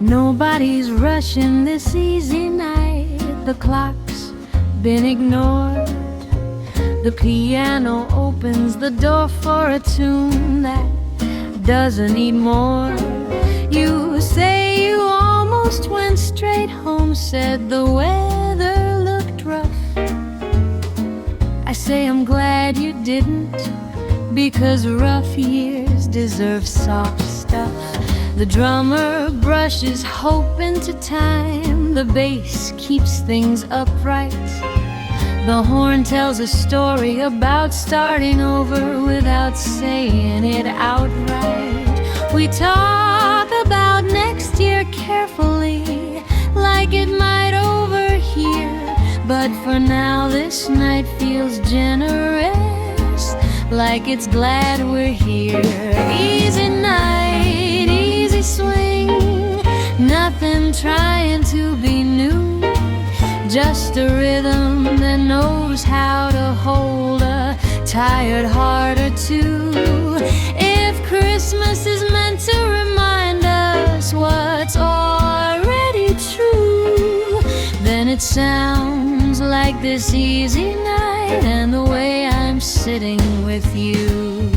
Nobody's rushing this easy night. The clock's been ignored. The piano opens the door for a tune that doesn't need more. You say you almost went straight home, said the weather looked rough. I say I'm glad you didn't, because rough years deserve soft stuff. The drummer brushes hope into time. The bass keeps things upright. The horn tells a story about starting over without saying it outright. We talk about next year carefully, like it might overhear. But for now this night feels generous, like it's glad we're here. Easy night, easy swing, nothing trying to be new, just a rhythm that knows how to hold a tired heart or two. If Christmas is meant to remind us what's already true, then it sounds like this easy night and the way I'm sitting with you.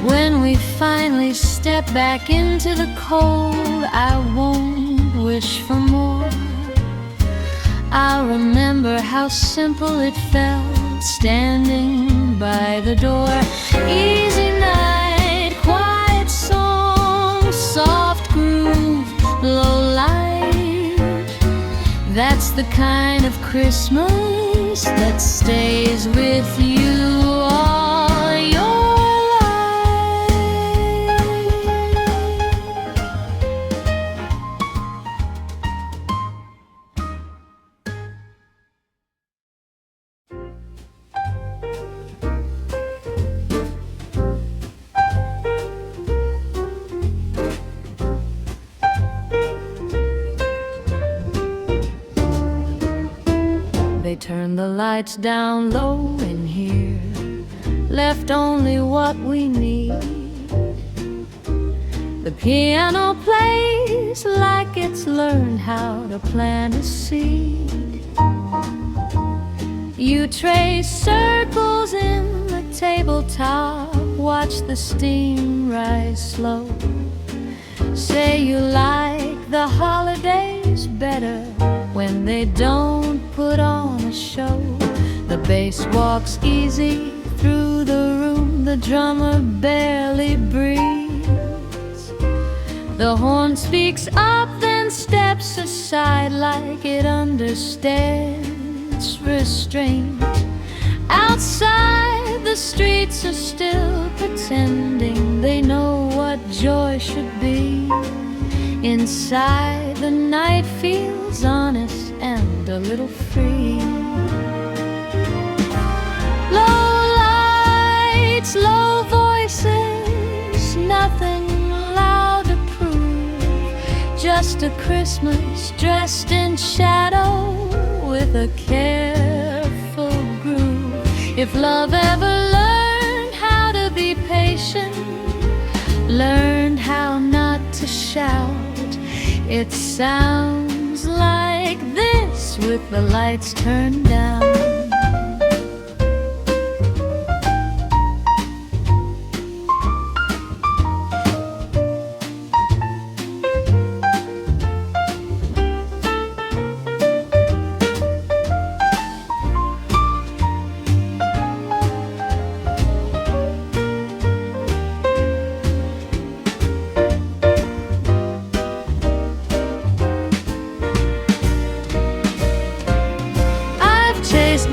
When we finally step back into the cold, I won't wish for more. I'll remember how simple it felt standing by the door. Easy night, quiet song, soft groove, low light. That's the kind of Christmas that stays with you all your They turned the lights down low in here, left only what we need. The piano plays like it's learned how to plant a seed. You trace circles in the tabletop, watch the steam rise slow. Say you like the holidays better when they don't put on a show. The bass walks easy through the room, the drummer barely breathes. The horn speaks up, then steps aside like it understands restraint. Outside, the streets are still pretending they know what joy should be. Inside, the night feels honest and a little free. Low lights, low voices, nothing loud to prove. Just a Christmas dressed in shadow with a careful groove. If love ever learned how to be patient, learned how not to shout, it sounds like this with the lights turned down.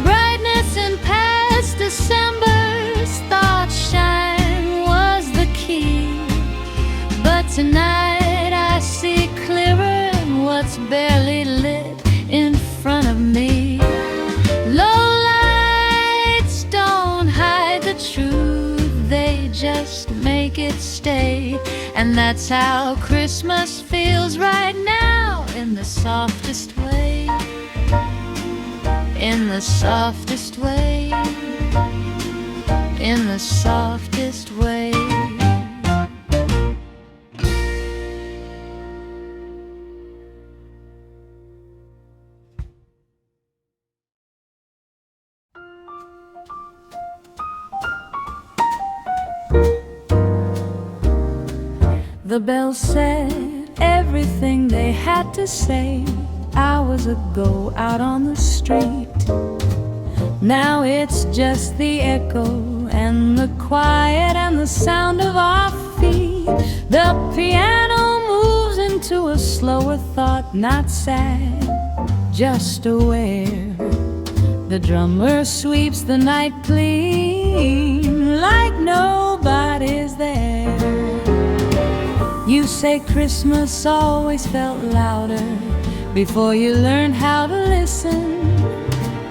Brightness in past December's thoughts shine was the key. But tonight I see clearer in what's barely lit in front of me. Low lights don't hide the truth, they just make it stay. And that's how Christmas feels right now, in the softest way. In the softest way, in the softest way. The bells said everything they had to say hours ago out on the street. Now it's just the echo and the quiet and the sound of our feet. The piano moves into a slower thought, not sad, just aware. The drummer sweeps the night clean like nobody's there. You say Christmas always felt louder before you learned how to listen.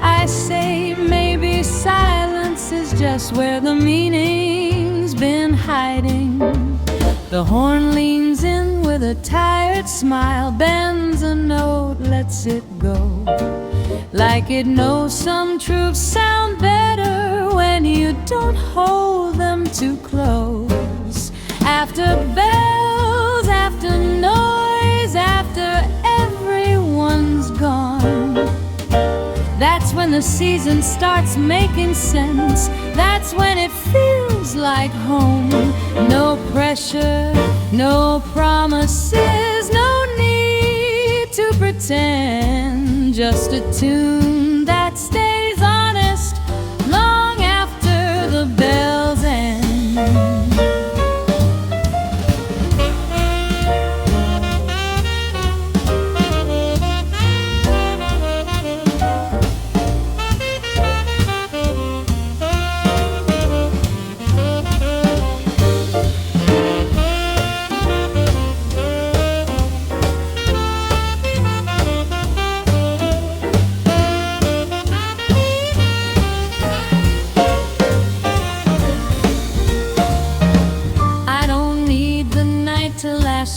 I say maybe silence is just where the meaning's been hiding. The horn leans in with a tired smile, bends a note, lets it go, like it knows some truths sound better when you don't hold them too close. After bells, after noise, after everyone's gone, that's when the season starts making sense. That's when it feels like home. No pressure, no promises, no need to pretend. Just a tune that stays honest long after the bells end.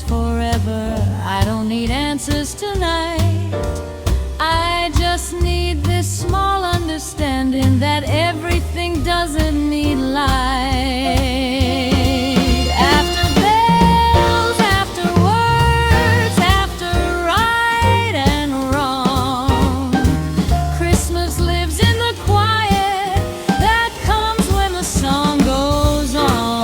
Forever, I don't need answers tonight. I just need this small understanding that everything doesn't need light. After bells, after words, after right and wrong, Christmas lives in the quiet that comes when the song goes on.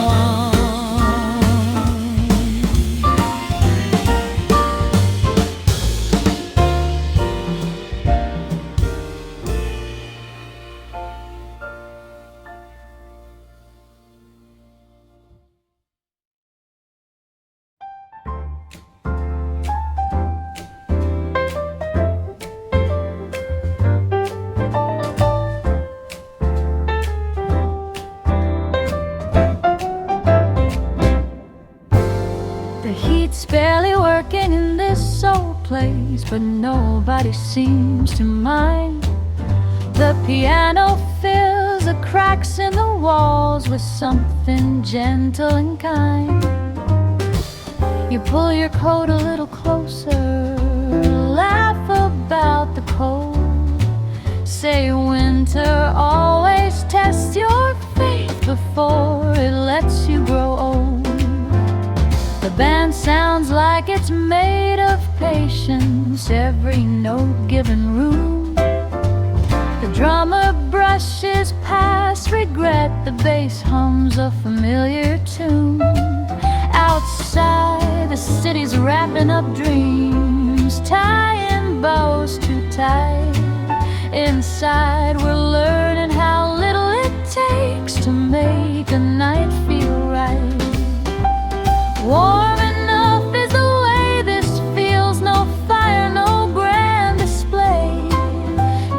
It's barely working in this old place, but nobody seems to mind. The piano fills the cracks in the walls with something gentle and kind. You pull your coat a little closer, laugh about the cold, say winter always tests your faith before it lets you grow old. The band sounds like it's made of patience, every note given room. The drummer brushes past regret, the bass hums a familiar tune. Outside, the city's wrapping up dreams, tying bows too tight. Inside, we're learning how little it takes to make a night feel right. Warm enough is the way this feels. No fire, no grand display,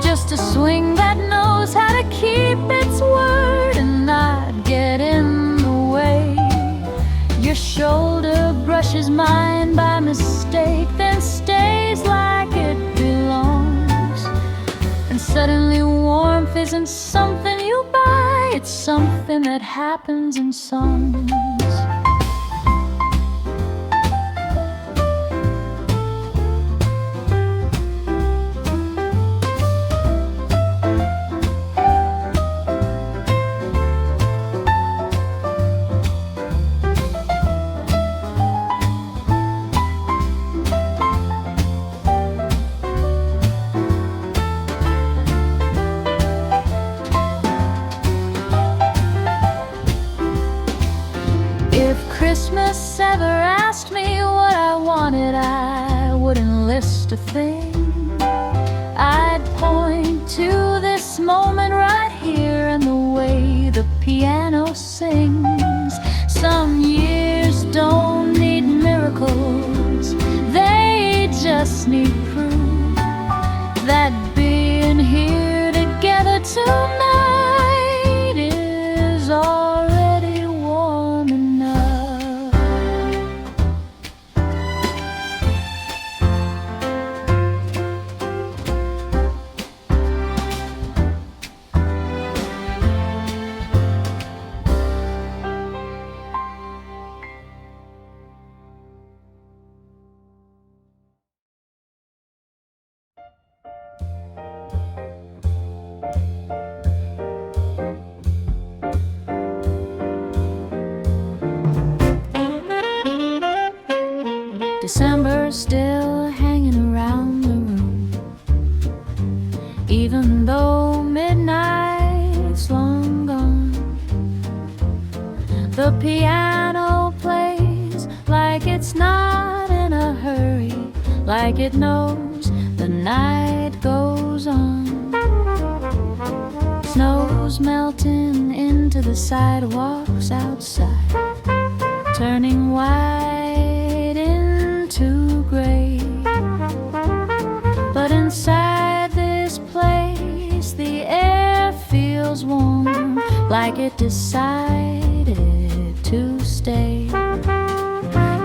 just a swing that knows how to keep its word and not get in the way. Your shoulder brushes mine by mistake, then stays like it belongs. And suddenly warmth isn't something you buy, it's something that happens in songs. Christmas ever asks list a thing, I'd point to this moment right here and the way the piano sings. Some years don't need miracles, they just need proof that being here together tonight is already warm enough. December still hanging around the room, even though midnight's long gone. The piano plays like it's not in a hurry, like it knows the night goes on. Snow's melting into the sidewalks outside, turning white into gray. But inside this place, the air feels warm, like it decided to stay.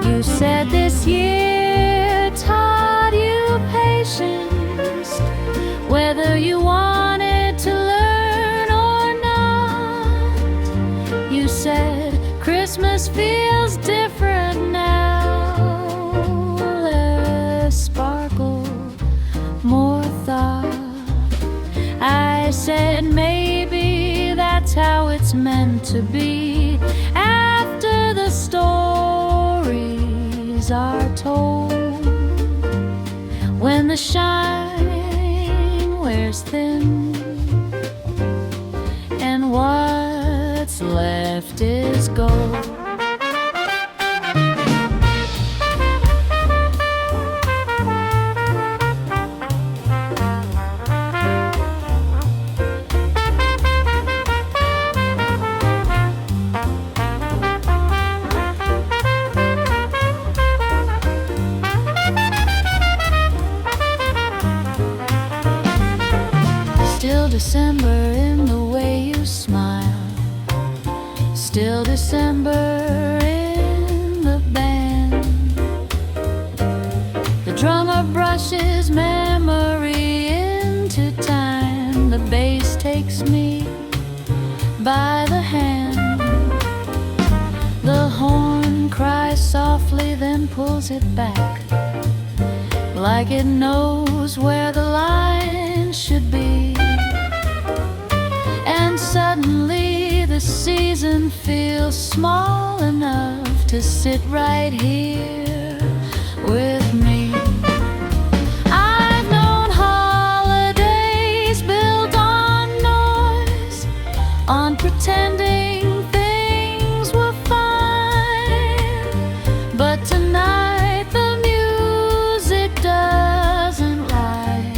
You said this year taught you patience, whether you wanted to learn or not. You said Christmas feels different now, less sparkle, more thought. I said maybe that's how it's meant to be after the stories are told, when the shine wears thin and what's left is gold. Still December in the way you smile, still December in the band. The drummer brushes memory into time, the bass takes me by the hand. The horn cries softly, then pulls it back, like it knows where the line should be. And suddenly the season feels small enough to sit right here with me. I've known holidays built on noise, on pretending things were fine. But tonight the music doesn't lie,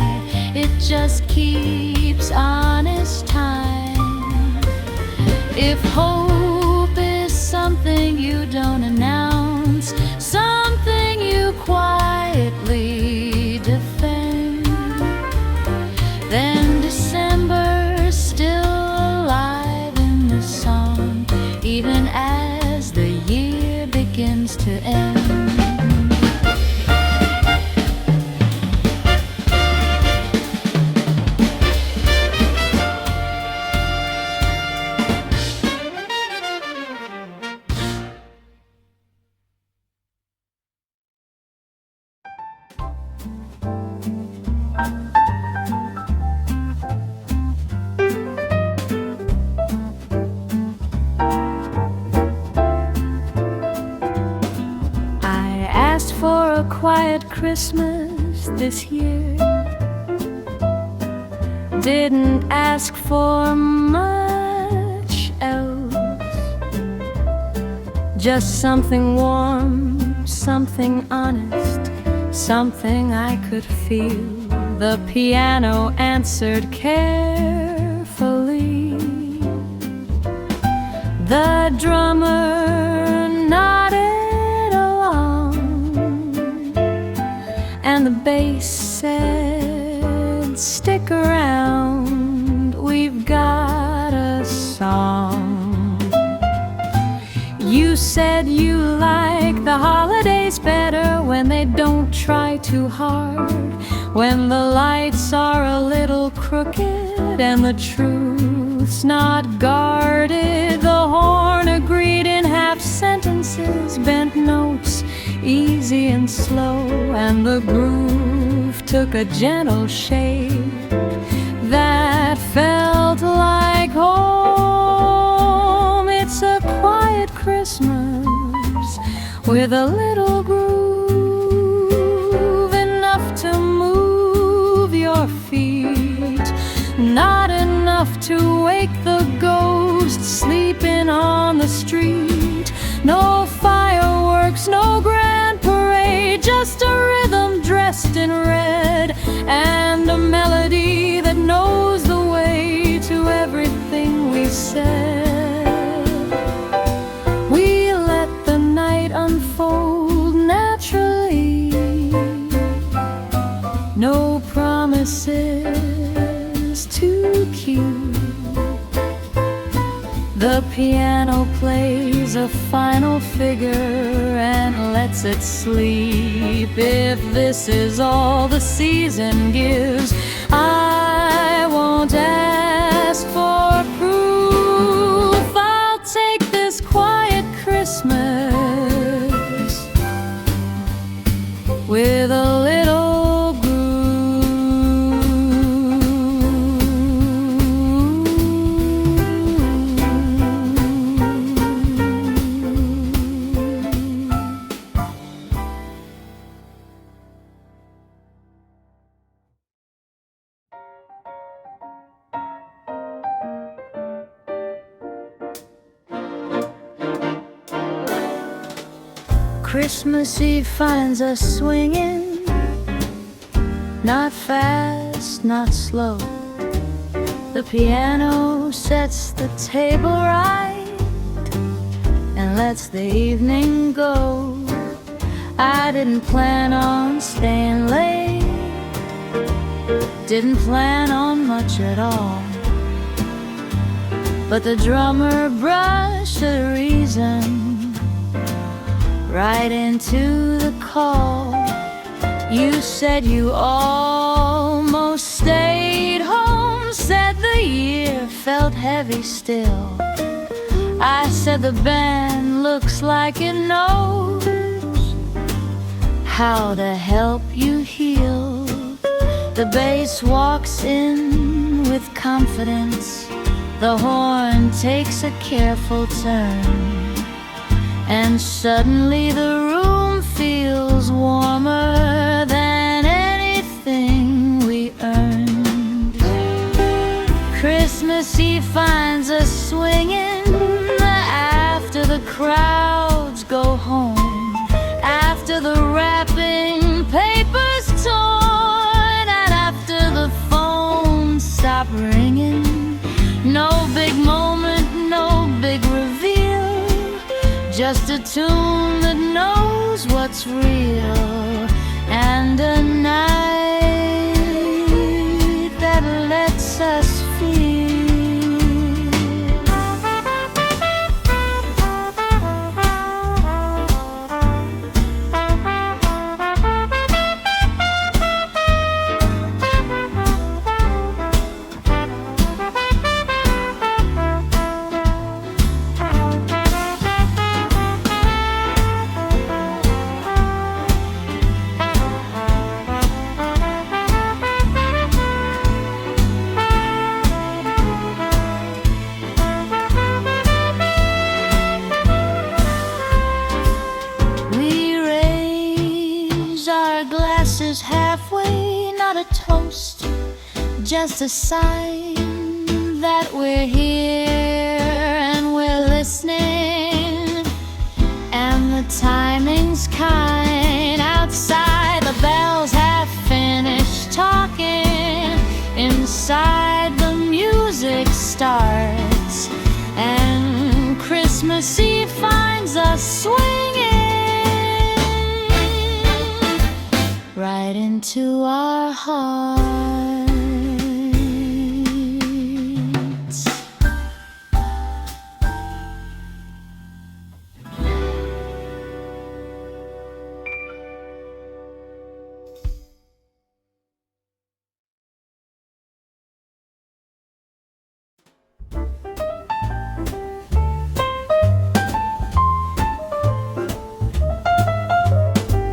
it just keeps honest time. If hope is something you don't announce, something you quietly defend, then December's still alive in the song, even as the year begins to end. For a quiet Christmas this year, didn't ask for much else, just something warm, something honest, something I could feel. The piano answered carefully. The drummer nodded along, and the bass said, "Stick around, we've got a song." You said you like the holidays better when they don't try too hard, when the lights are a little crooked and the truth's not guarded. The horn agreed in half sentences, bent notes easy and slow, and the groove took a gentle shape that felt like home. It's a quiet Christmas with a little groove, enough to move your feet, not enough to wake the ghost sleeping on the street. No fireworks, no grand parade, just a rhythm dressed in red, and a melody that knows the way to everything we said. We let the night unfold naturally, no promises to keep. The piano plays a final figure and lets it sleep. If this is all the season gives, I won't ask for proof. I'll take this quiet Christmas with a little Christmas Eve finds us swinging, not fast, not slow. The piano sets the table right and lets the evening go. I didn't plan on staying late, didn't plan on much at all, but the drummer brushed a reason right into the call. You said you almost stayed home, said the year felt heavy still. I said the band looks like it knows how to help you heal. The bass walks in with confidence, the horn takes a careful turn, and suddenly the room feels warmer than anything we earned. Christmas Eve finds us swinging after the crowds go home, after the wrapping paper's torn, and after the phones stop ringing. No big moment, no big reveal, just a tune that knows what's real, and a night that lets us feel. Halfway, not a toast, just a sign that we're here and we're listening, and the timing's kind. Outside the bells have finished talking, inside the music starts, and Christmas Eve finds us swinging right into our hearts.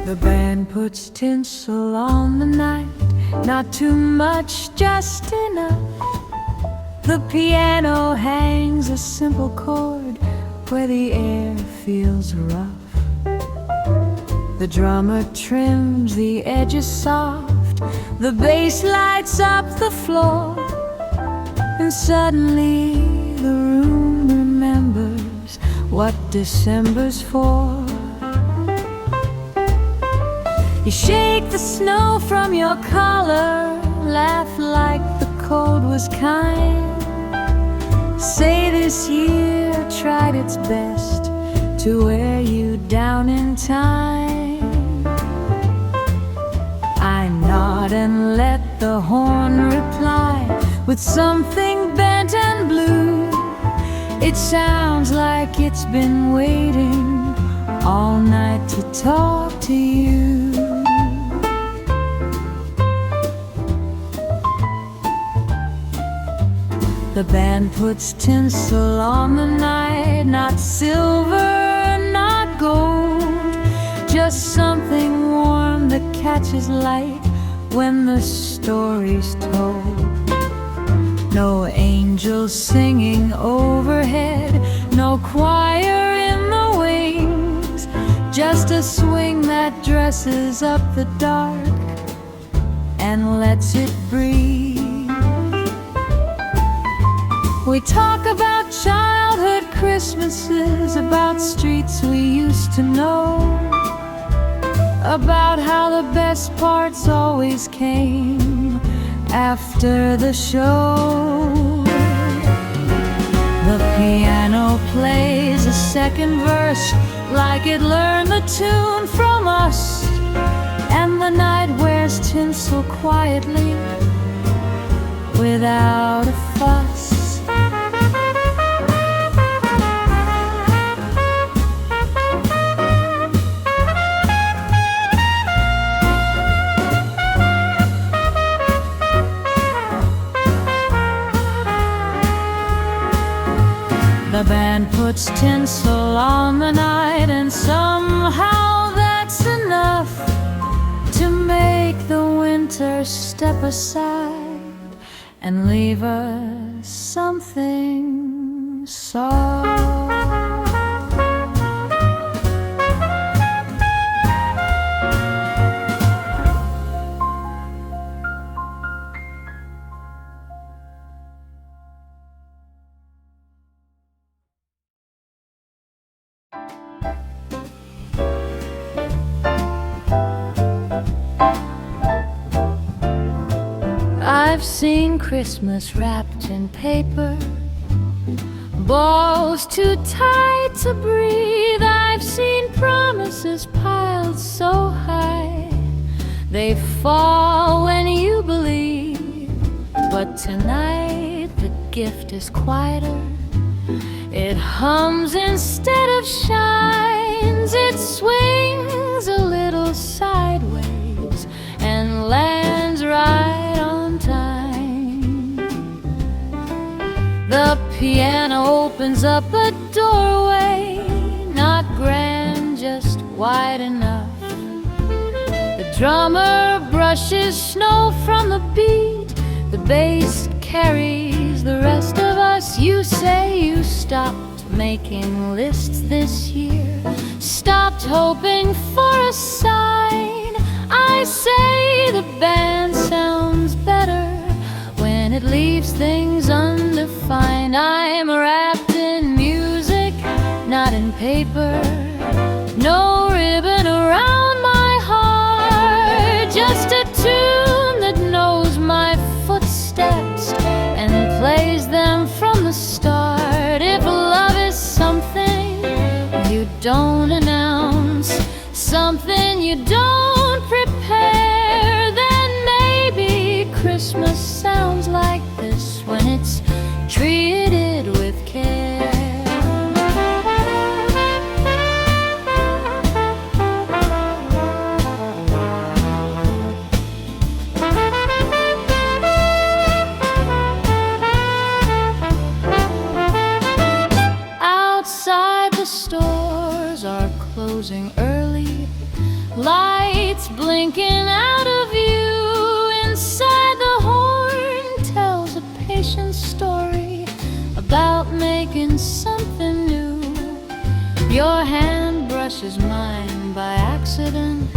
The band puts tinsel on the night, not too much, just enough. The piano hangs a simple chord where the air feels rough. The drummer trims the edges soft, the bass lights up the floor, and suddenly the room remembers what December's for. You shake the snow from your collar, laugh like the cold was kind. Say this year tried its best to wear you down in time. I nod and let the horn reply with something bent and blue. It sounds like it's been waiting all night to talk to you. The band puts tinsel on the night, not silver, not gold, just something warm that catches light when the story's told. No angels singing overhead, no choir in the wings, just a swing that dresses up the dark and lets it breathe. We talk about childhood Christmases, about streets we used to know, about how the best parts always came after the show. The piano plays a second verse like it learned the tune from us, and the night wears tinsel quietly without a fuss. The band puts tinsel on the night, and somehow that's enough to make the winter step aside and leave us something soft. I've seen Christmas wrapped in paper, balls too tight to breathe. I've seen promises piled so high they fall when you believe. But tonight the gift is quieter. It hums instead of shines. It swings a little sideways and lands right on time. The piano opens up a doorway, not grand, just wide enough. The drummer brushes snow from the beat. The bass carries the rest of us. You say you stopped making lists this year, stopped hoping for a sign. I say the band sounds better when it leaves things undefined. I'm wrapped in music, not in paper. No ribbon around my heart. you don't prepare, then maybe Christmas sounds like this when it's treated with care. Outside the stores are closing early, lights blinking out of view. Inside the horn tells a patient story about making something new. Your hand brushes mine by accident,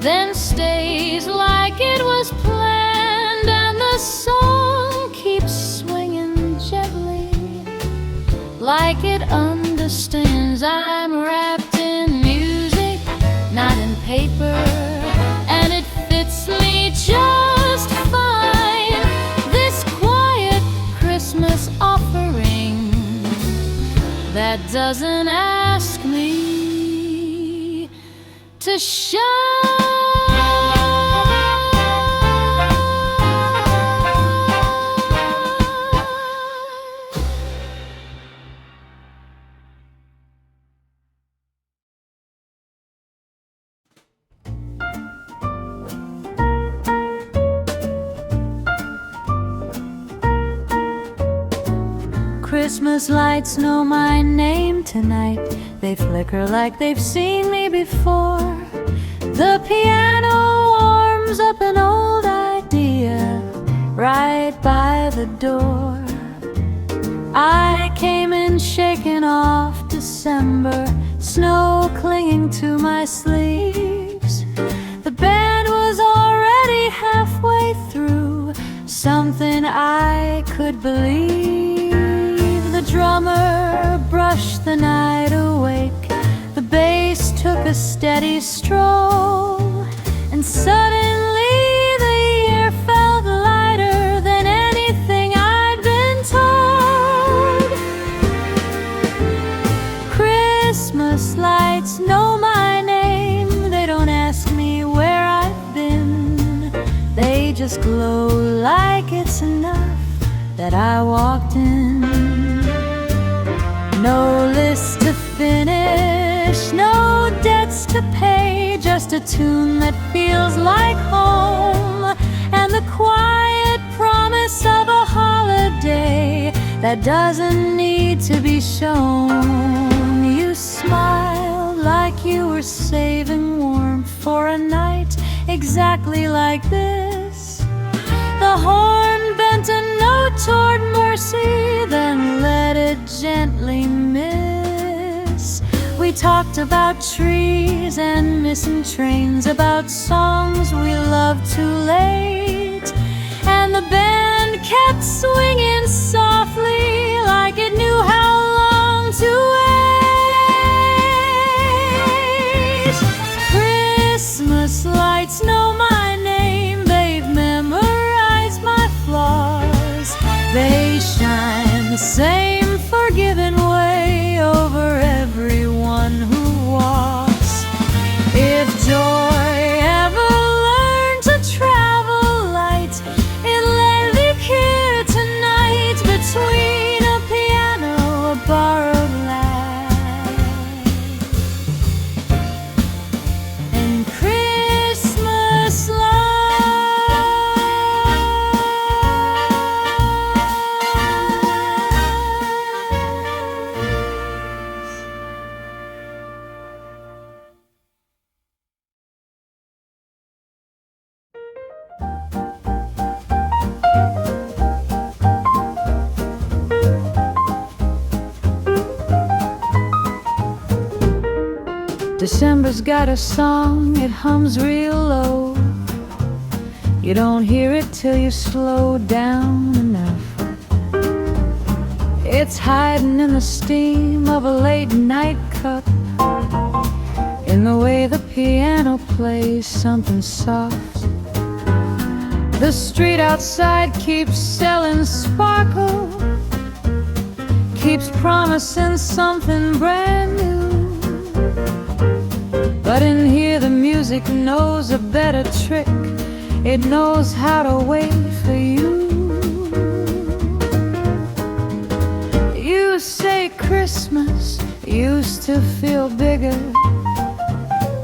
then stays like it was planned, and the song keeps swinging gently like it understands. I'm wrapped in music, not in paper, and it fits me just fine. This quiet Christmas offering that doesn't ask me to shine. Christmas lights know my name tonight. They flicker like they've seen me before. The piano warms up an old idea right by the door. I came in shaking off December, snow clinging to my sleeves. The band was already halfway through, something I could believe. The drummer brushed the night awake, the bass took a steady stroll, and suddenly the year felt lighter than anything I'd been told. Christmas lights know my name. They don't ask me where I've been. They just glow like it's enough that I walked in. No list to finish, no debts to pay, just a tune that feels like home, and the quiet promise of a holiday that doesn't need to be shown. You smiled like you were saving warmth for a night exactly like this. The horn bent a note toward mercy, then let it gently miss. We talked about trees and missing trains, about songs we loved too late, and the band kept swinging softly like it knew how long to wait. Christmas lights know my name. They've memorized my flaws. They shine the same forgiving way over everyone who walks. If joy ever learned to travel light, it lay here tonight between a piano, a borrowed light, and Christmas lights. December's got a song, it hums real low. You don't hear it till you slow down enough. It's hiding in the steam of a late night cup, in the way the piano plays something soft. The street outside keeps selling sparkle, keeps promising something brand new. But in here the music music knows a better trick. It knows how to wait for you. You say Christmas used to feel bigger,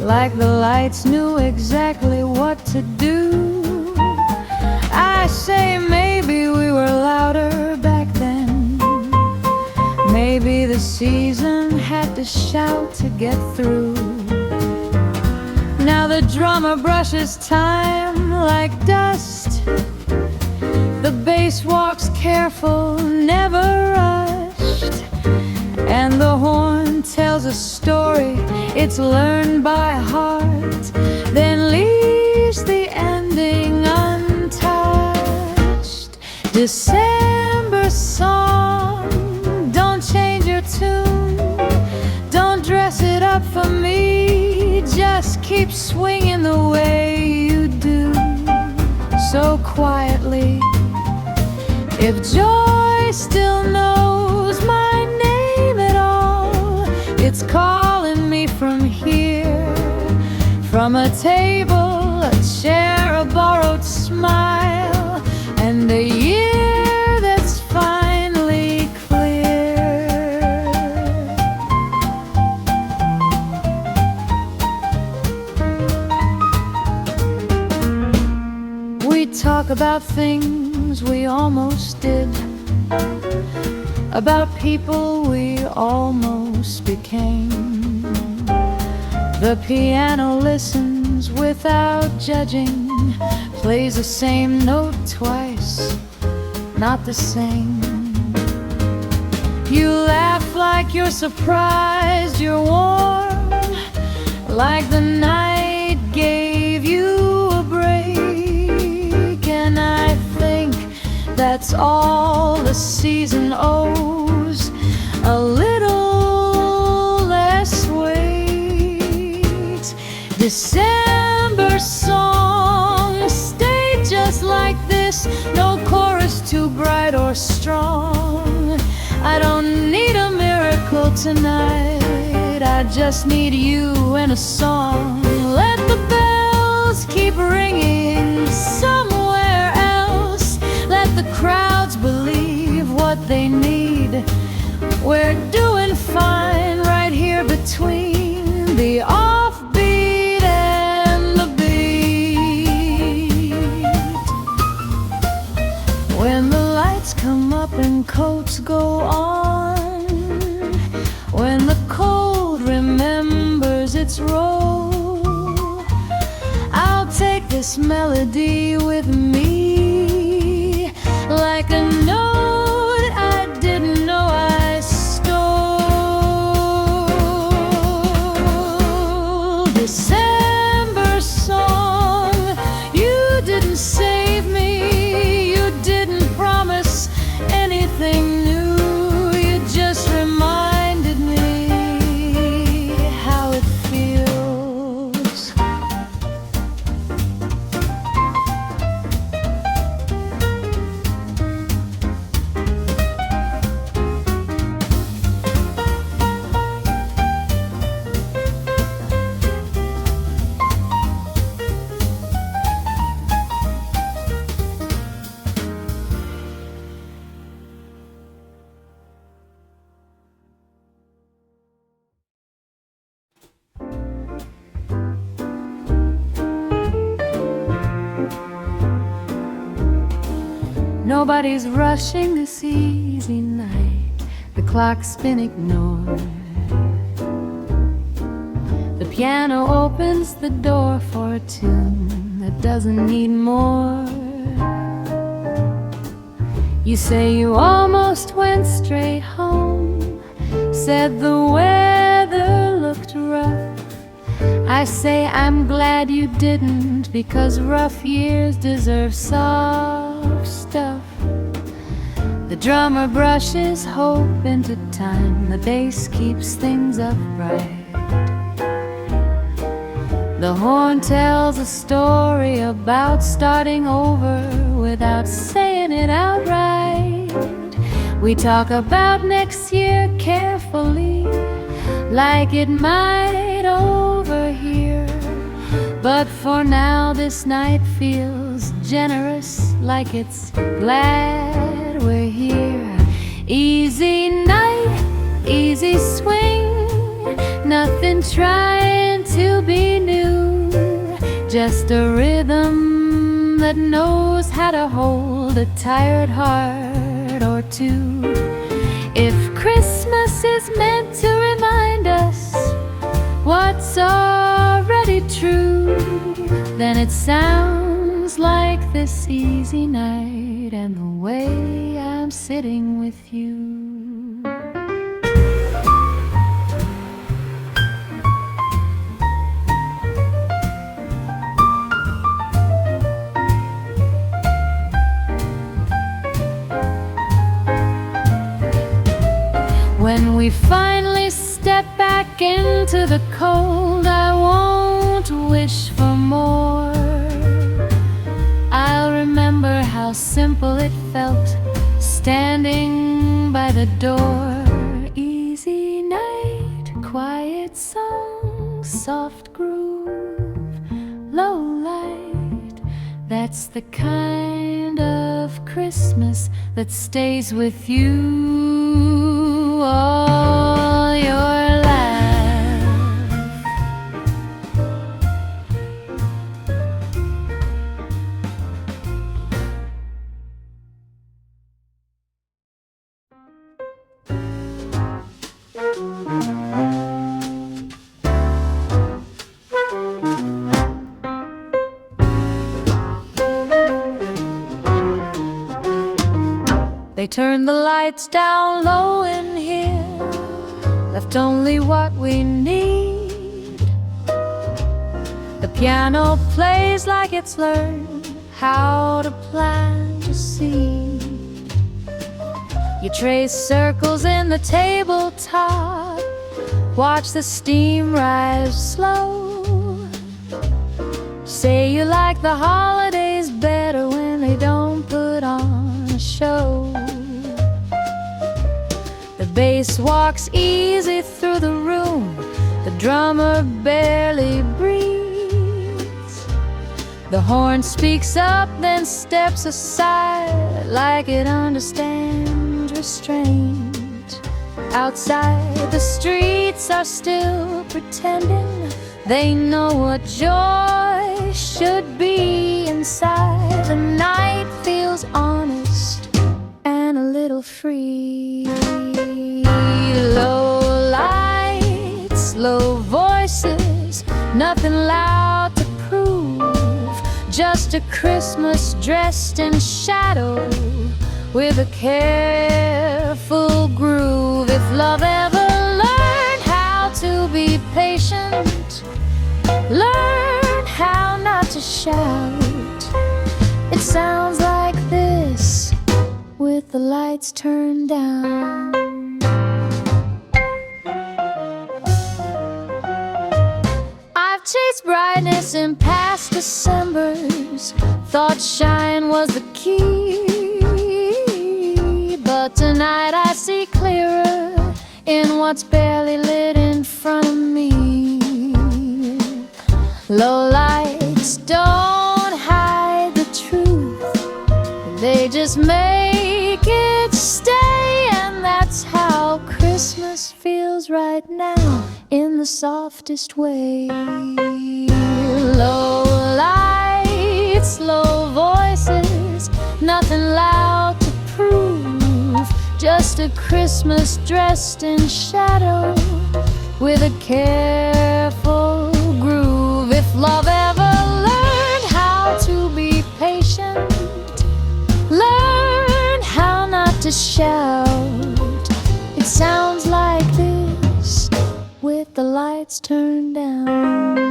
like the lights knew exactly what to do. I say maybe we were louder back then. Maybe the season had to shout to get through. Now the drummer brushes time like dust. The bass walks careful, never rushed. And the horn tells a story it's learned by heart, then leaves the ending untouched. December song, don't change your tune, don't dress it up for me, just keep swinging the way you do, so quietly. If joy still knows my name at all, it's calling me from here, from a table, a chair, a borrowed smile, and a year that's finally clear. We talk about things we almost did, about people we almost became. The piano listens without judging, plays the same note twice, not the same. You laugh like you're surprised, you're warm, like the night gave you a break. And I think that's all the season owes, a little less weight. December song, stay just like this, no chorus too bright or strong. I don't need a miracle tonight, I just need you and a song. Let the bells keep ringing somewhere else, let the crowds believe what they need. We're doing fine right here between the offbeat and the beat. When the lights come up and coats go on, when the cold remembers its role, I'll take this melody with me, like a note I didn't know I stole. December song, you didn't save me, you didn't promise anything new, you just reminded me how it feels. Nobody's rushing this easy night, the clock's been ignored. The piano opens the door for a tune that doesn't need more. You say you almost went straight home, said the weather looked rough. I say I'm glad you didn't, because rough years deserve soft stuff. The drummer brushes hope into time, the bass keeps things upright. The horn tells a story about starting over without saying it outright. We talk about next year carefully, like it might overhear. But for now this night feels generous, like it's glad we're here. Easy night, easy swing, nothing trying to be new, just a rhythm that knows how to hold a tired heart or two. If Christmas is meant to remind us what's already true, then it sounds like this easy night and the way I'm sitting with you. When we finally step back into the cold, I won't wish for more. I'll remember how simple it felt standing by the door. Easy night, quiet song, soft groove, low light. That's the kind of Christmas that stays with you all your life. They turned the lights down low in here, left only what we need. The piano plays like it's learned how to plant a seed. You trace circles in the tabletop, watch the steam rise slow. Say you like the holidays better when they don't put on a show. The bass walks easy through the room, the drummer barely breathes. The horn speaks up, then steps aside like it understands restraint. Outside, the streets are still pretending they know what joy should be. Inside, the night feels honest and a little free. Low lights, low voices, nothing loud to prove, just a Christmas dressed in shadow with a careful groove. If love ever learned how to be patient, learn how not to shout, it sounds like this with the lights turned down. I've chased brightness in past Decembers, thought shine was the key, but tonight I see clearer in what's barely lit in front of me. Low lights don't hide the truth, they just make it stay. And that's how Christmas feels right now, in the softest way. Low lights, low voices, nothing loud to prove, just a Christmas dressed in shadow with a careful groove. If love ever learned how to be patient, learn how not to shout, it sounds like this with the lights turned down.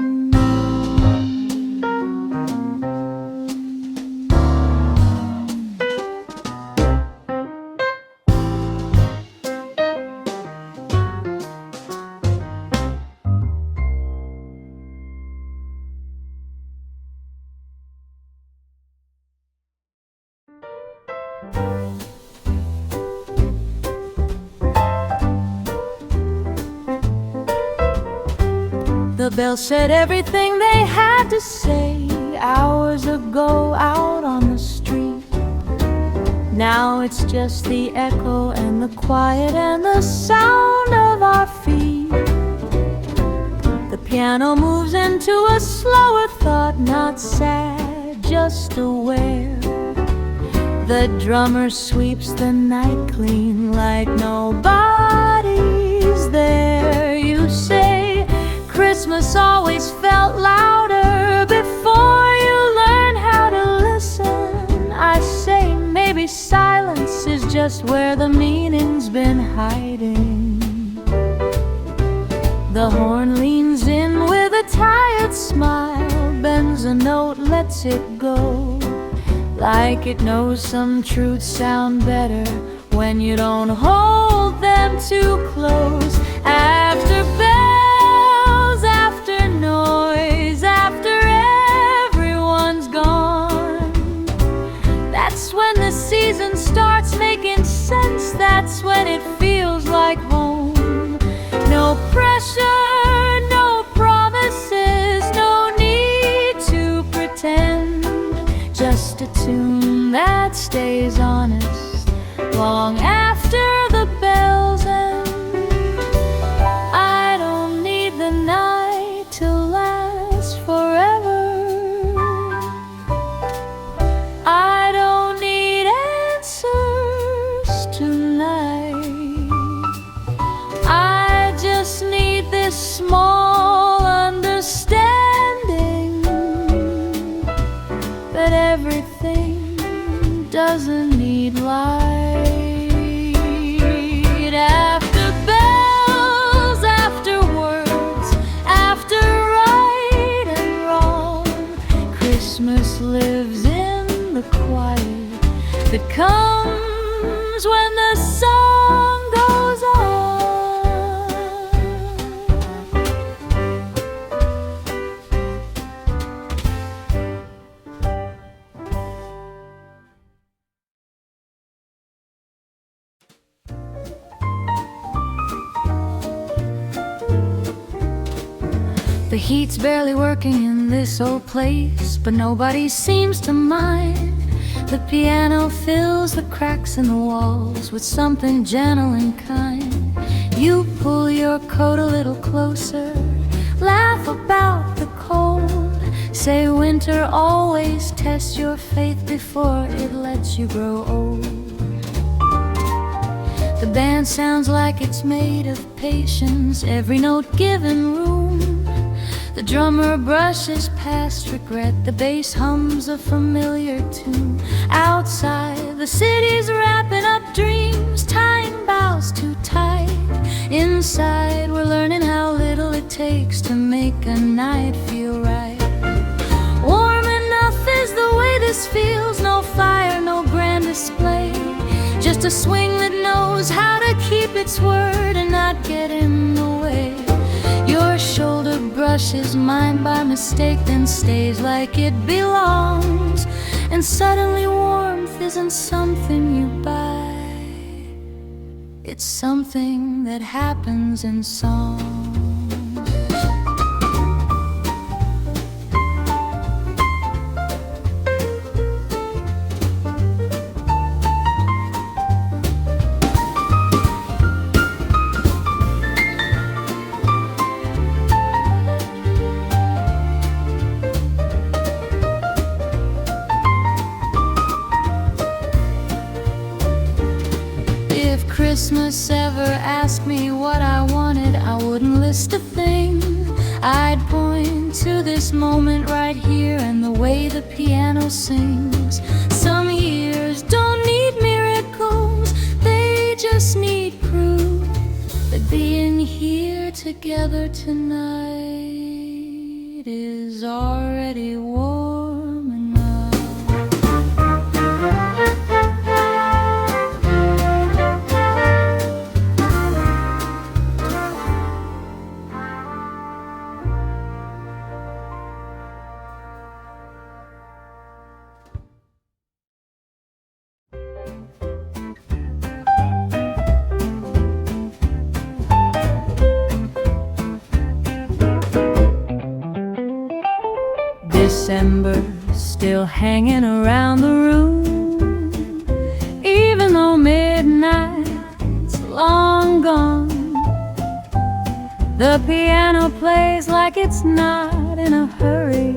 The bell said everything they had to say hours ago out on the street. Now it's just the echo and the quiet and the sound of our feet. The piano moves into a slower thought, not sad, just aware. The drummer sweeps the night clean like nobody's there. You say Christmas always felt louder before you learn how to listen. I say maybe silence is just where the meaning's been hiding. The horn leans in with a tired smile, bends a note, lets it go, like it knows some truths sound better when you don't hold them too close. After bells, after noise, after everyone's gone, that's when the season starts making sense. That's when it feels like home. No pressure, no promises, no need to pretend. Just a tune that stays honest long after the bells end. I don't need the night to last forever. I don't need answers tonight. I just need this small understanding that everything doesn't need light. After bells, after words, after right and wrong, Christmas lives in the quiet that comes when the song goes on. The heat's barely working in this old place, but nobody seems to mind. The piano fills the cracks in the walls with something gentle and kind. You pull your coat a little closer, laugh about the cold, say winter always tests your faith before it lets you grow old. The band sounds like it's made of patience, every note given room. The drummer brushes past regret, the bass hums a familiar tune. Outside, the city's wrapping up dreams, time bows too tight. Inside, we're learning how little it takes to make a night feel right. Warm enough is the way this feels, no fire, no grand display, just a swing that knows how to keep its word and not get in the way. Your shoulder brushes mine by mistake, then stays like it belongs. And suddenly warmth isn't something you buy, it's something that happens in song. Christmas ever asked me what I wanted, I wouldn't list a thing. I'd point to this moment right here and the way the piano sings. Some years don't need miracles, they just need proof that being here together tonight is already warm enough. December still hanging around the room, even though midnight's long gone. The piano plays like it's not in a hurry,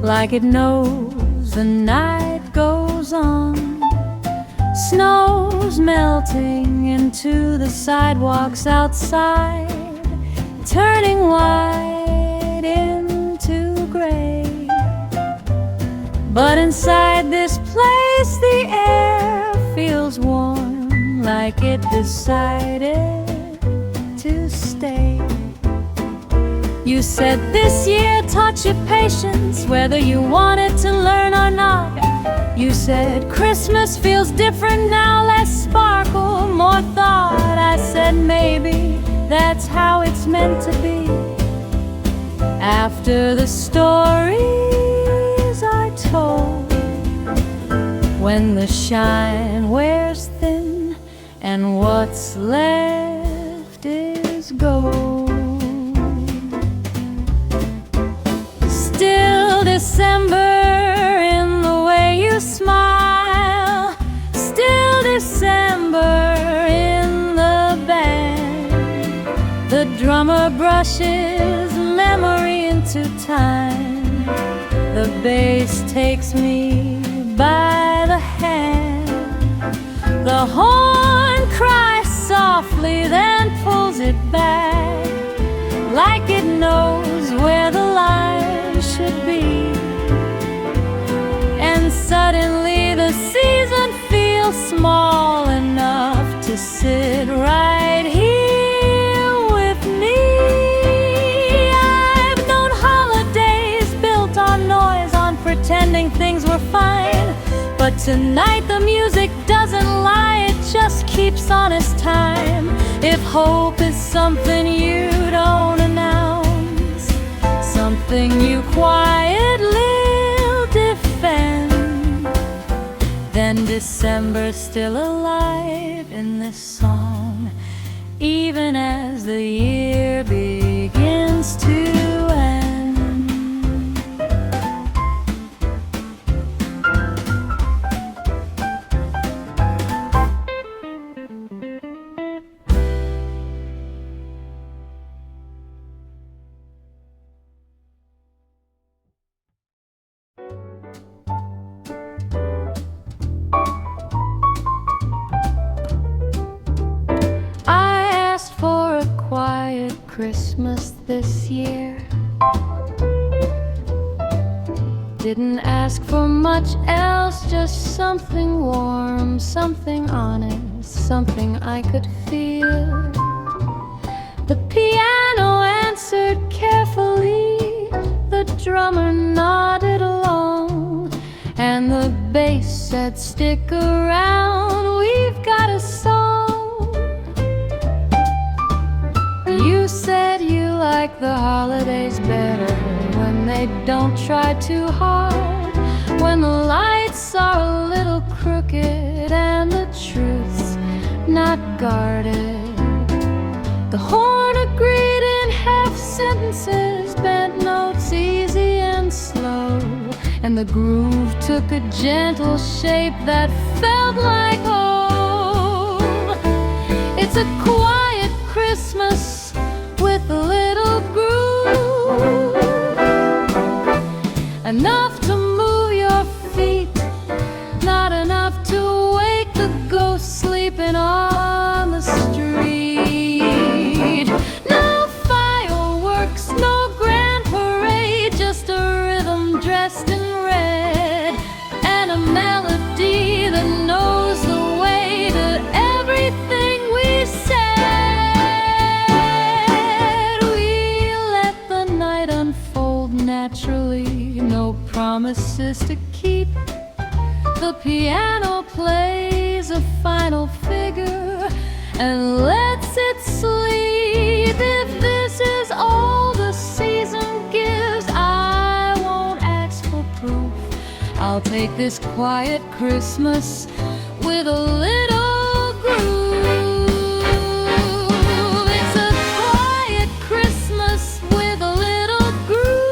like it knows the night goes on. Snow's melting into the sidewalks outside, turning white into gray. But inside this place the air feels warm, like it decided to stay. You said this year taught you patience, whether you wanted to learn or not. You said Christmas feels different now, less sparkle, more thought. I said maybe that's how it's meant to be. After the stories are told, when the shine wears thin and what's left is gold. Still December in the way you smile, still December in the band. The drummer brushes memory into time, the bass takes me by the hand. The horn cries softly, then pulls it back, like it knows where the line should be. And suddenly the season feels small enough to sit right here with me. I've known holidays built on noise, on pretending things were fine. But tonight the music doesn't lie, it just keeps honest time. If hope is something you don't announce, something you quietly defend, then December's still alive in this song, even as the year begins to end. Christmas this year, didn't ask for much else, just something warm, something honest, something I could feel. The piano answered carefully, the drummer nodded along, and the bass said, stick around, we've got a song. You said you like the holidays better when they don't try too hard, when the lights are a little crooked and the truth's not guarded. The horn agreed in half sentences, bent notes easy and slow, and the groove took a gentle shape that felt like home. It's a quiet Christmas with a little groove, enough to move your feet, not enough to wake the ghost sleeping on the street. No fireworks, no grand parade, just a rhythm dressed in red, and a melody that knows the way to everything we said. Naturally, no promises to keep. The piano plays a final figure and lets it sleep. If this is all the season gives, I won't ask for proof. I'll take this quiet Christmas with a little groove. It's a quiet Christmas with a little groove.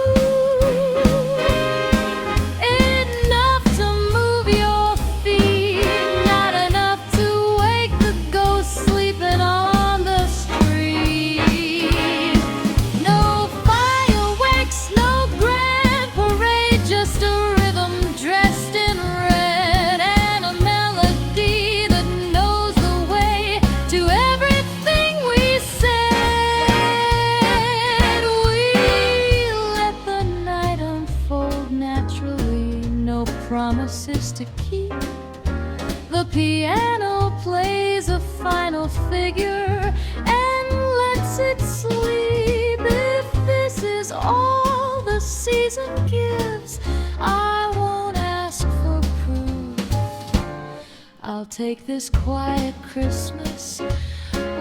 to keep. The piano plays a final figure and lets it sleep. If this is all the season gives, I won't ask for proof. I'll take this quiet Christmas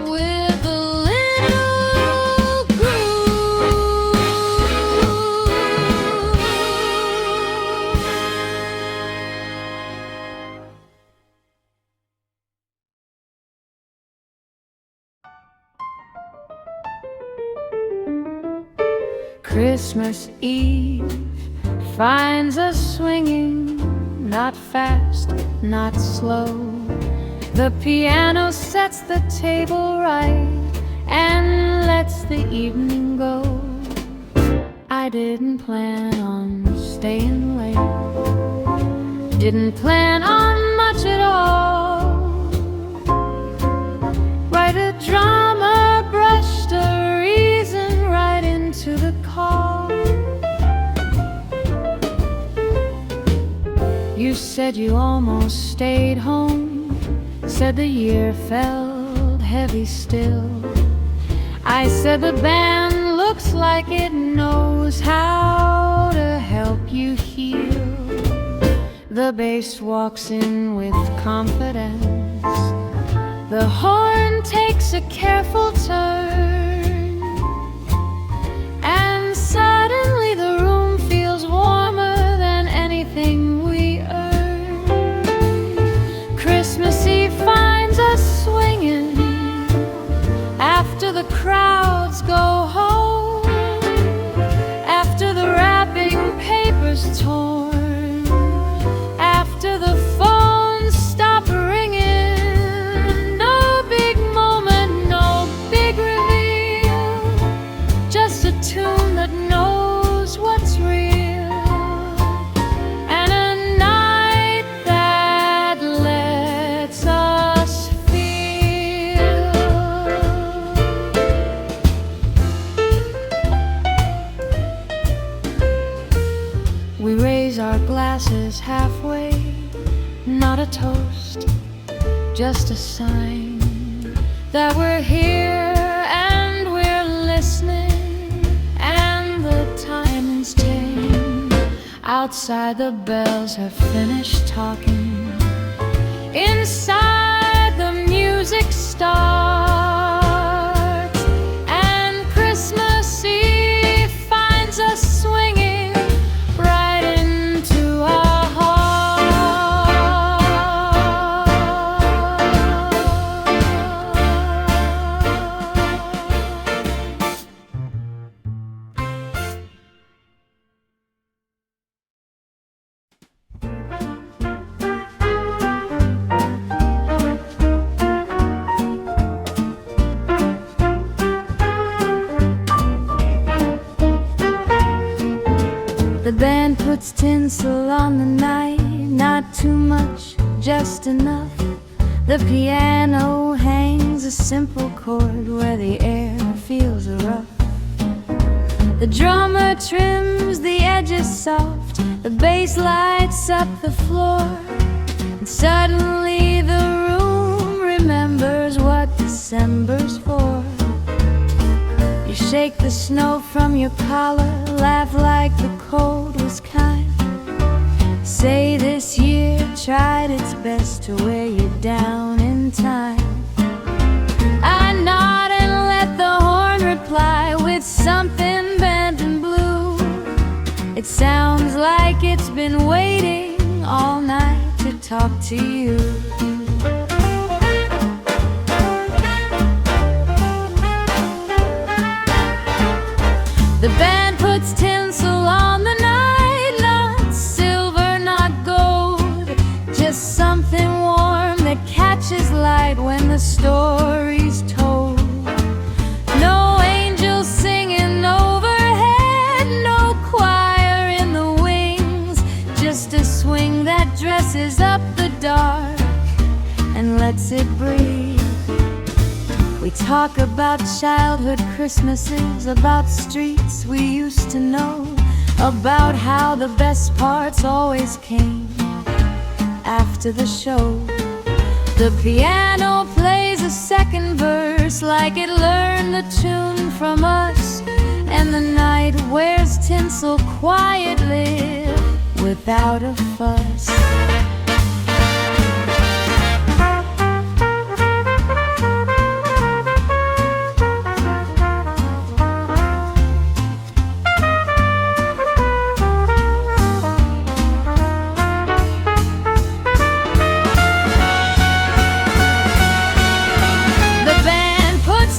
with a little groove. Christmas Eve finds us swinging, not fast, not slow. The piano sets the table right and lets the evening go. I didn't plan on staying late, didn't plan on much at all. Write a drama, brushed a reason right into the call. You said you almost stayed home, said the year felt heavy still. I said the band looks like it knows how to help you heal. The bass walks in with confidence, the horn takes a careful turn, and suddenly the room feels warmer than anything we earned. Christmas Eve finds us swinging after the crowds go home, after the wrapping paper's torn, after the phones stop ringing. No big moment, no big reveal, just a tune that knows what's real, and a night that lets us feel. We raise our glasses halfway, not a toast, just a sign that we're here and we're listening, and the time's 10. Outside the bells have finished talking, inside the music starts, and Christmas Eve finds us swinging right into our The band puts tinsel on the night, not too much, just enough. The piano hangs a simple chord where the air feels rough. The drummer trims the edges soft, the bass lights up the floor, and suddenly the room remembers what December's for. You shake the snow from your collar, laugh like the cold was kind. Say this year tried its best to wear you down in time. I nod and let the horn reply with something bent and blue. It sounds like it's been waiting all night to talk to you. The band puts tinsel on the night, not silver, not gold, just something warm that catches light when the story's told. No angels singing overhead, no choir in the wings, just a swing that dresses up the dark and lets it breathe. We talk about childhood Christmases, about streets we used to know, about how the best parts always came after the show. The piano plays a second verse like it learned the tune from us, and the night wears tinsel quietly without a fuss.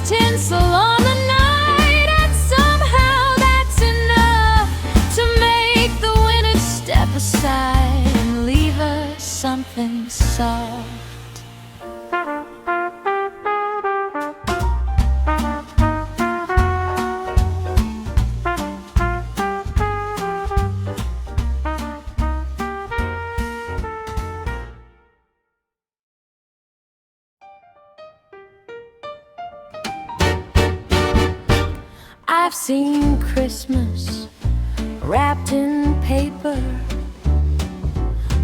Tinsel on the night, and somehow that's enough to make the winter step aside and leave us something soft. I've seen Christmas wrapped in paper,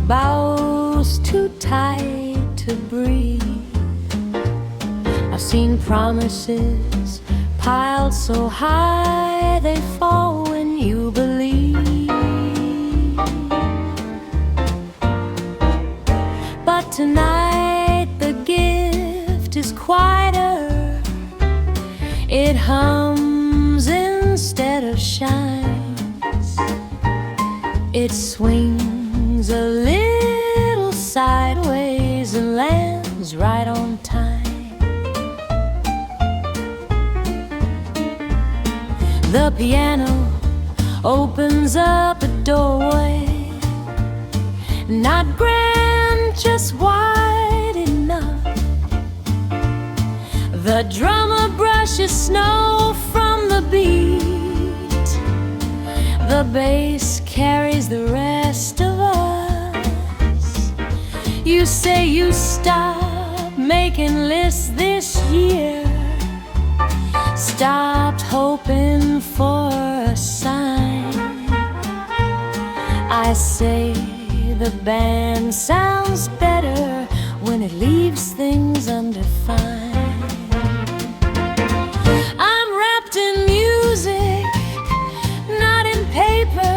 boughs too tight to breathe. I've seen promises piled so high they fall when you believe. But tonight the gift is quieter. It hums instead of shines. It swings a little sideways and lands right on time. The piano opens up a doorway, not grand, just wide enough. The drummer brushes snow from the beat. The bass carries the rest of us. You say you stopped making lists this year, stopped hoping for a sign. I say the band sounds better when it leaves things undefined. I'm wrapped in music, not in paper.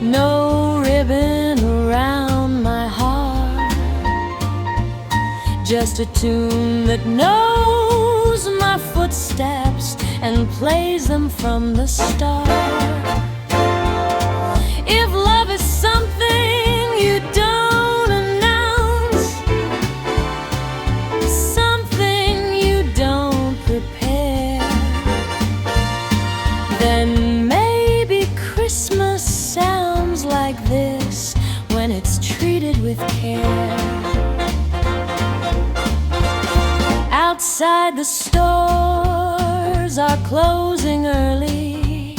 No ribbon around my heart, just a tune that knows my footsteps and plays them from the start. If love is something you don't announce, something you don't prepare, then maybe Christmas sounds like this when it's treated with care. Outside the stores are closing early,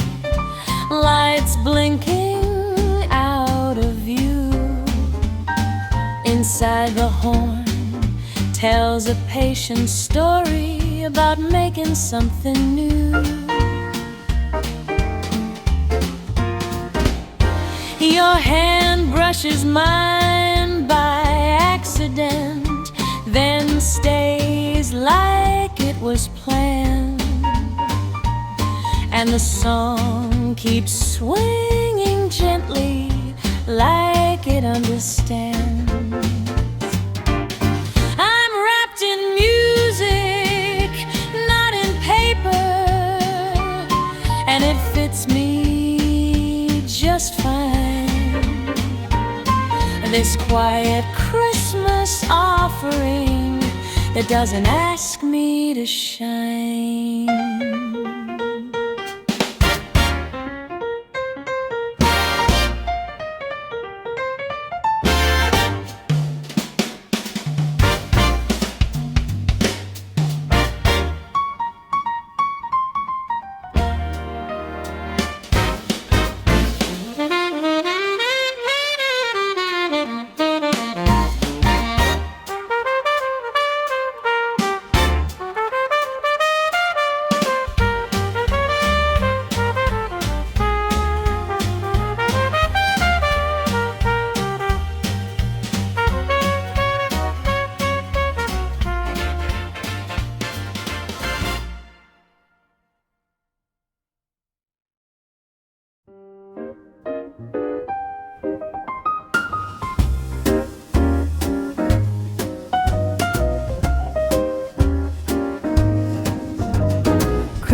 lights blinking out of view. Inside the horn tells a patient story about making something new. Your hand brushes mine by accident, then stays like it was planned, and the song keeps swinging gently like it understands. I'm wrapped in music, not in paper, and it fits me just fine. This quiet Christmas offering that doesn't ask me to shine.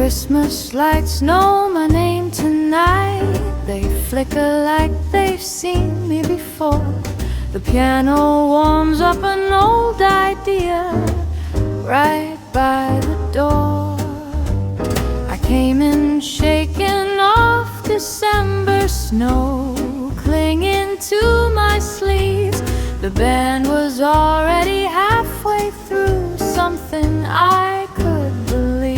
Christmas lights know my name tonight. They flicker like they've seen me before. The piano warms up an old idea right by the door. I came in shaking off December snow, clinging to my sleeves. The band was already halfway through something I could believe.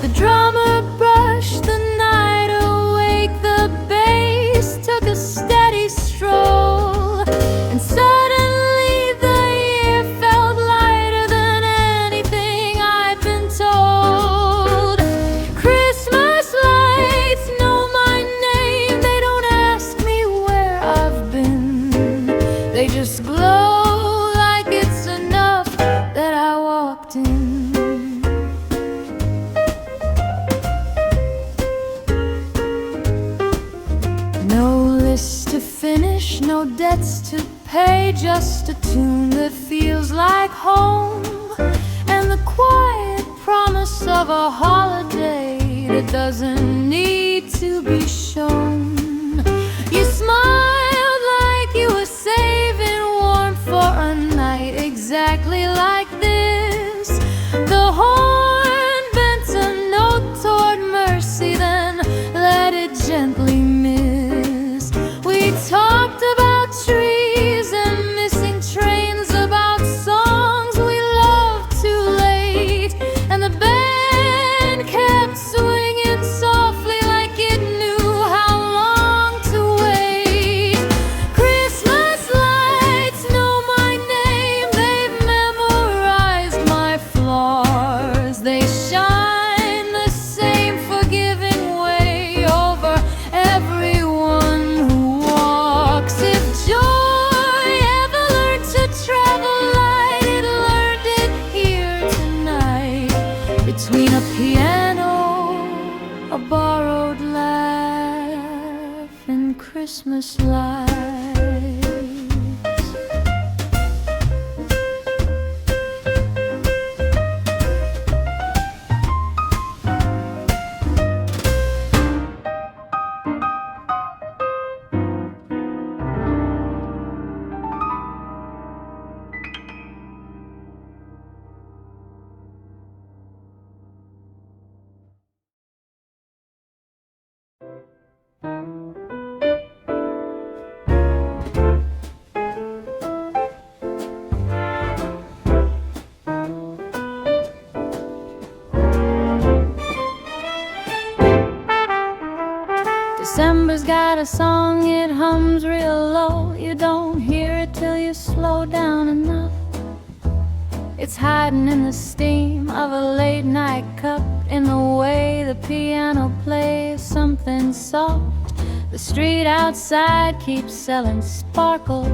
The drummer brushed the night awake, the bass took a steady stroll, and suddenly the year felt lighter than anything I'd been told. Christmas lights know my name, they don't ask me where I've been. They just glow like it's enough that I walked in. No list to finish, no debts to pay, just a tune that feels like home, and the quiet promise of a holiday that doesn't need to be shown. You smiled like you were saving warmth for a night exactly like this. The horn bent a note toward mercy, then let it gently miss. We talked about trees and missing trains, about songs we loved too late, and the band kept swinging softly like it knew how long to wait. Christmas lights know my name, they've memorized my flaws. They shine the same forgiving way over everyone who walks. If joy ever learned to travel light, it learned it here tonight, between a piano, a borrowed laugh, and Christmas lights. December's got a song, it hums real low. You don't hear it till you slow down enough. It's hiding in the steam of a late night cup, in the way the piano plays something soft. The street outside keeps selling sparkle,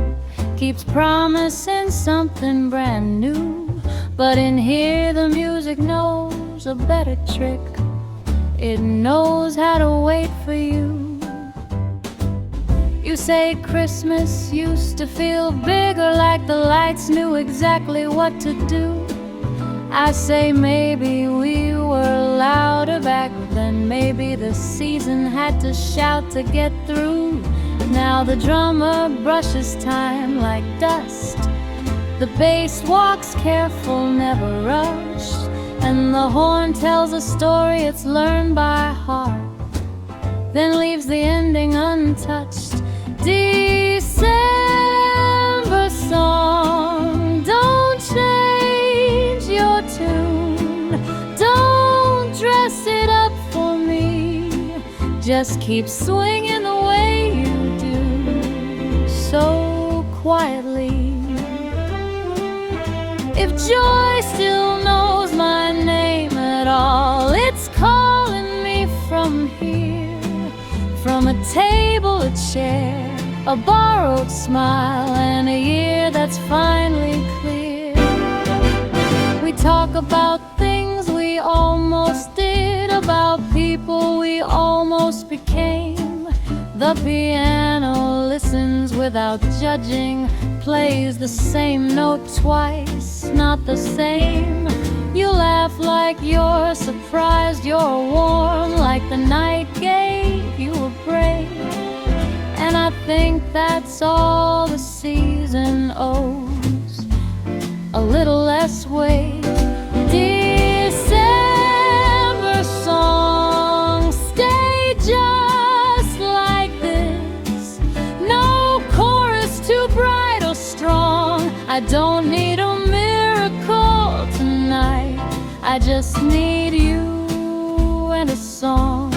keeps promising something brand new. But in here the music knows a better trick. It knows how to wait for you. You say Christmas used to feel bigger, like the lights knew exactly what to do. I say maybe we were louder back then, maybe the season had to shout to get through. Now the drummer brushes time like dust, the bass walks careful, never rushed, and the horn tells a story it's learned by heart, then leaves the ending untouched. December song, don't change your tune, don't dress it up for me, just keep swinging the way you do, so quietly. If joy still knows my name at all, it's calling me from here, from a table, a chair, a borrowed smile, and a year that's finally clear. We talk about things we almost did, about people we almost became. The piano listens without judging, plays the same note twice, not the same. You laugh like you're surprised, you're warm like the night gave you a break. And I think that's all the season owes, a little less weight. December song, stay just like this. No chorus too bright or strong. I don't need a miracle tonight. I just need you and a song.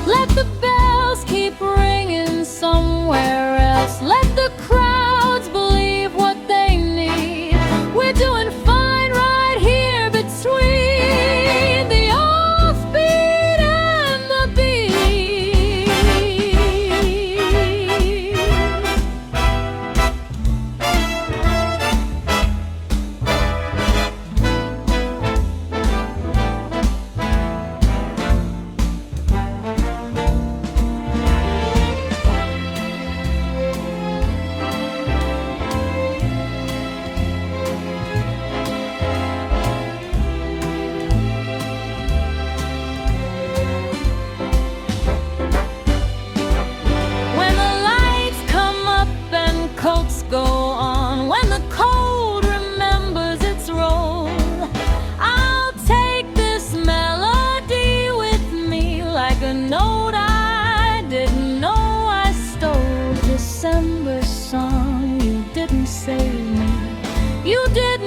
Let the bells keep ringing somewhere else. Let the crowds believe what they need. We're doing fine right here between the offbeat and the beat. Coats go on, when the cold remembers its role, I'll take this melody with me like a note I didn't know I stole. December song, you didn't save me, you didn't